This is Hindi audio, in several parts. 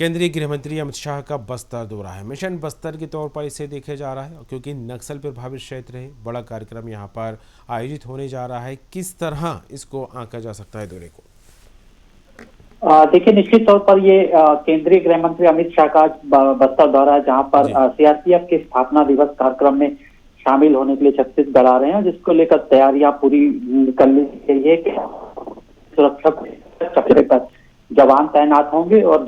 केंद्रीय गृह मंत्री अमित शाह का बस्तर दौरा है। मिशन बस्तर के तौर पर इसे देखा जा रहा है क्योंकि नक्सल प्रभावित क्षेत्र है। बड़ा कार्यक्रम यहां पर आयोजित होने जा रहा है। किस तरह इसको आंका जा सकता है दौरे को? देखिए, निश्चित तौर पर ये केंद्रीय गृह मंत्री अमित शाह का बस्तर दौरा है, जहां पर जी सीआरपीएफ के स्थापना दिवस कार्यक्रम में शामिल होने के लिए छत्तीसगढ़ आ रहे हैं, जिसको लेकर तैयारियां पूरी कर ली गई है कि सुरक्षा चौकीदारी पर जवान तैनात होंगे और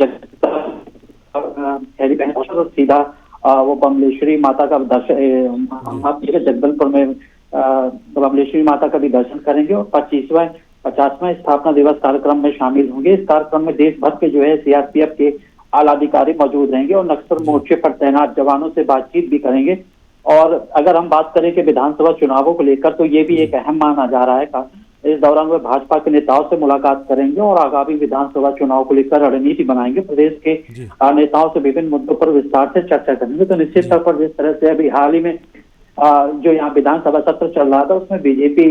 हेलीपैड और सीधा वो बमलेश्वरी माता का दर्शन जगदलपुर में बमलेश्वरी माता का भी दर्शन करेंगे और 50वां स्थापना दिवस कार्यक्रम में शामिल होंगे। इस कार्यक्रम में देश भर के जो है सीआरपीएफ के आला अधिकारी मौजूद रहेंगे और नक्सल मोर्चे पर तैनात जवानों से बातचीत भी करेंगे। और अगर हम बात करें कि विधानसभा चुनावों को लेकर, तो ये भी एक अहम माना जा रहा है। इस दौरान वे भाजपा के नेताओं से मुलाकात करेंगे और आगामी विधानसभा चुनाव को लेकर रणनीति बनाएंगे। प्रदेश के नेताओं से विभिन्न मुद्दों पर विस्तार से चर्चा करेंगे। तो निश्चित तौर पर जिस तरह से अभी हाल ही में जो यहाँ विधानसभा सत्र चल रहा था, उसमें बीजेपी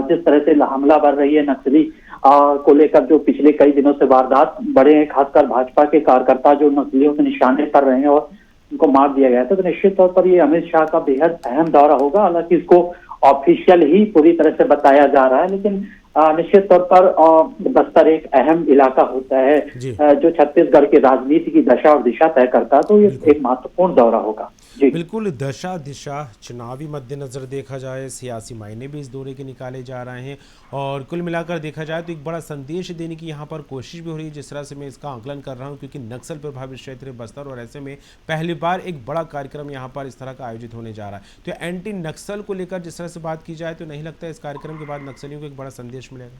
जिस तरह से हमला कर रही है नक्सली को लेकर, जो पिछले कई दिनों से वारदात बढ़े हैं, खासकर भाजपा के कार्यकर्ता जो नक्सलियों के निशाने कर रहे हैं और उनको मार दिया गया था। तो निश्चित तौर पर ये अमित शाह का बेहद अहम दौरा होगा। हालांकि इसको ऑफिशियल ही पूरी तरह से बताया जा रहा है, लेकिन निश्चित तौर पर बस्तर एक अहम इलाका होता है जो छत्तीसगढ़ की राजनीति की दशा और दिशा तय करता है। तो ये एक महत्वपूर्ण दौरा होगा। जी बिल्कुल, दशा दिशा चुनावी मद्देनजर देखा जाए, सियासी मायने भी इस दौरे के निकाले जा रहे हैं और कुल मिलाकर देखा जाए तो एक बड़ा संदेश देने की यहाँ पर कोशिश भी हो रही है। जिस तरह से मैं इसका आकलन कर रहा हूँ, क्योंकि नक्सल प्रभावित क्षेत्र है बस्तर और ऐसे में पहली बार एक बड़ा कार्यक्रम यहाँ पर इस तरह का आयोजित होने जा रहा है। तो एंटी नक्सल को लेकर जिस तरह से बात की जाए, तो नहीं लगता इस कार्यक्रम के बाद नक्सलियों को एक बड़ा संदेश मिलेगा?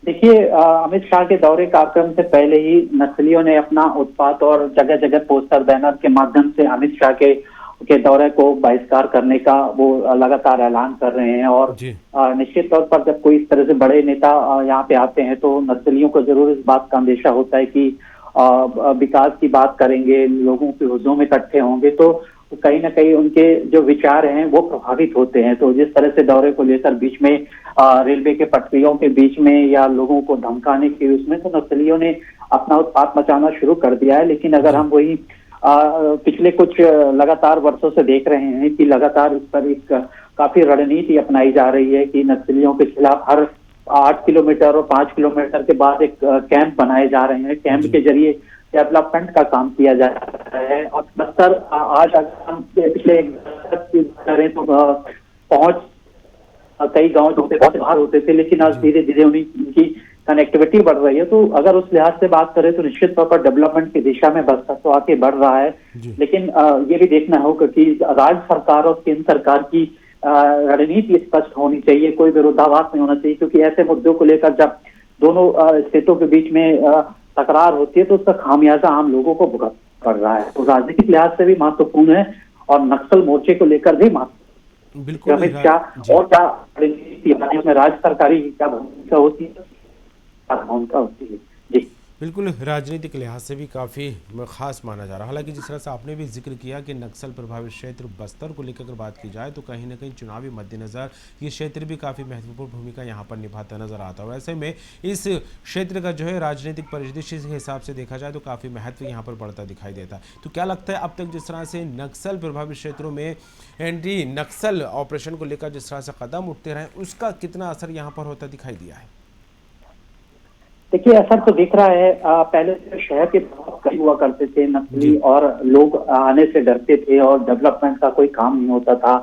देखिए, अमित शाह के दौरे कार्यक्रम से पहले ही नक्सलियों ने अपना उत्पात और जगह जगह पोस्टर बैनर के माध्यम से अमित शाह के दौरे को बहिष्कार करने का वो लगातार ऐलान कर रहे हैं। और निश्चित तौर पर जब कोई इस तरह से बड़े नेता यहाँ पे आते हैं, तो नक्सलियों को जरूर इस बात का अंदेशा होता है कि विकास की बात करेंगे, लोगों के हुजूम में इकट्ठे होंगे, तो कहीं ना कहीं उनके जो विचार हैं वो प्रभावित होते हैं। तो जिस तरह से दौरे को लेकर बीच में रेलवे के पटरियों के बीच में या लोगों को धमकाने के उसमें, तो नक्सलियों ने अपना उत्पात मचाना शुरू कर दिया है। लेकिन अगर हम वही पिछले कुछ लगातार वर्षों से देख रहे हैं कि लगातार इस पर एक काफी रणनीति अपनाई जा रही है कि नक्सलियों के खिलाफ हर 8 किलोमीटर और 5 किलोमीटर के बाद एक कैंप बनाए जा रहे हैं। कैंप के जरिए डेवलपमेंट का काम किया जा रहा है। और बस्तर आज अगर हम पिछले करें तो पहुंच कई गांव जो बहुत बाहर होते थे, लेकिन आज धीरे धीरे उनकी कनेक्टिविटी बढ़ रही है। तो अगर उस लिहाज से बात करें तो निश्चित तौर पर डेवलपमेंट की दिशा में बस्तर तो आगे बढ़ रहा है। लेकिन ये भी देखना होगा कि राज्य सरकार और केंद्र सरकार की रणनीति स्पष्ट होनी चाहिए, कोई विरोधाभास नहीं होना चाहिए, क्योंकि ऐसे मुद्दों को लेकर जब दोनों स्टेटों के बीच में तकरार होती है तो उसका खामियाजा आम लोगों को भुगतना पड़ रहा है। तो राजनीतिक लिहाज से भी महत्वपूर्ण है और नक्सल मोर्चे को लेकर भी बिल्कुल अमित शाह और क्या रणनीति बनाने में राज्य सरकारी क्या भूमिका होती है। जी बिल्कुल, राजनीतिक लिहाज से भी काफ़ी खास माना जा रहा है। हालांकि जिस तरह से आपने भी जिक्र किया कि नक्सल प्रभावित क्षेत्र बस्तर को लेकर बात की जाए, तो कहीं ना कहीं चुनावी मद्देनज़र ये क्षेत्र भी काफ़ी महत्वपूर्ण भूमिका यहाँ पर निभाता नजर आता है। वैसे में इस क्षेत्र का जो है राजनीतिक परिदृश्य के हिसाब से देखा जाए तो काफ़ी महत्व यहाँ पर बढ़ता दिखाई देता है। तो क्या लगता है अब तक जिस तरह से नक्सल प्रभावित क्षेत्रों में एंटी नक्सल ऑपरेशन को लेकर जिस तरह से कदम उठते रहे, उसका कितना असर यहाँ पर होता दिखाई दिया है? देखिए, असर तो दिख रहा है। पहले से शहर के बहुत करीब हुआ करते थे नक्सली और लोग आने से डरते थे और डेवलपमेंट का कोई काम नहीं होता था।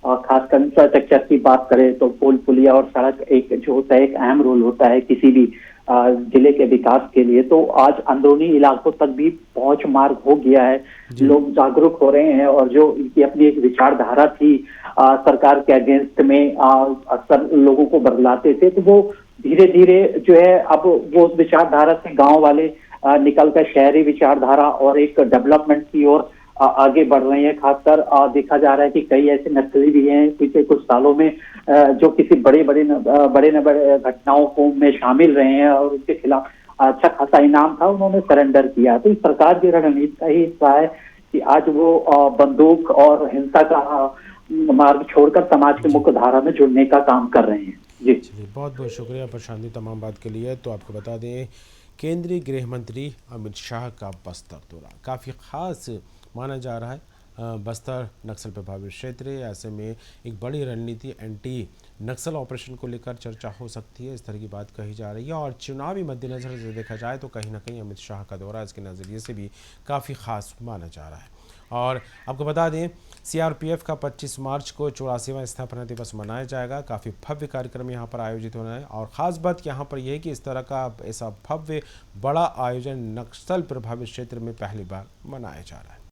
और खासकर इंफ्रास्ट्रक्चर की बात करें तो पुल पुलिया और सड़क एक जो होता है एक अहम रोल होता है किसी भी जिले के विकास के लिए। तो आज अंदरूनी इलाकों तक भी पहुंच मार्ग हो गया है, लोग जागरूक हो रहे हैं और जो इनकी अपनी एक विचारधारा थी सरकार के अगेंस्ट में अक्सर लोगों को बदलाते थे, तो वो धीरे धीरे जो है अब वो उस विचारधारा से गांव वाले निकलकर शहरी विचारधारा और एक डेवलपमेंट की ओर आगे बढ़ रहे हैं। खासकर देखा जा रहा है कि कई ऐसे नक्सली भी हैं पिछले कुछ सालों में जो किसी बड़े घटनाओं को में शामिल रहे हैं और उनके खिलाफ अच्छा खासा इनाम था, उन्होंने सरेंडर किया। तो इस सरकार की रणनीति का ही हिस्सा है कि आज वो बंदूक और हिंसा का मार्ग छोड़कर समाज की मुख्य धारा में जुड़ने का काम कर रहे हैं। जी बहुत बहुत शुक्रिया प्रशांत जी तमाम बात के लिए। तो आपको बता दें केंद्रीय गृह मंत्री अमित शाह का बस्तर दौरा काफ़ी खास माना जा रहा है। बस्तर नक्सल प्रभावित क्षेत्र है, ऐसे में एक बड़ी रणनीति एंटी नक्सल ऑपरेशन को लेकर चर्चा हो सकती है, इस तरह की बात कही जा रही है। और चुनावी मद्देनज़र से देखा जाए तो कहीं ना कहीं अमित शाह का दौरा इसके नज़रिए से भी काफ़ी खास माना जा रहा है। और आपको बता दें, सीआरपीएफ का 25 मार्च को 84वां स्थापना दिवस मनाया जाएगा। काफ़ी भव्य कार्यक्रम यहाँ पर आयोजित होना है और ख़ास बात यहाँ पर यह है कि इस तरह का ऐसा भव्य बड़ा आयोजन नक्सल प्रभावित क्षेत्र में पहली बार मनाया जा रहा है।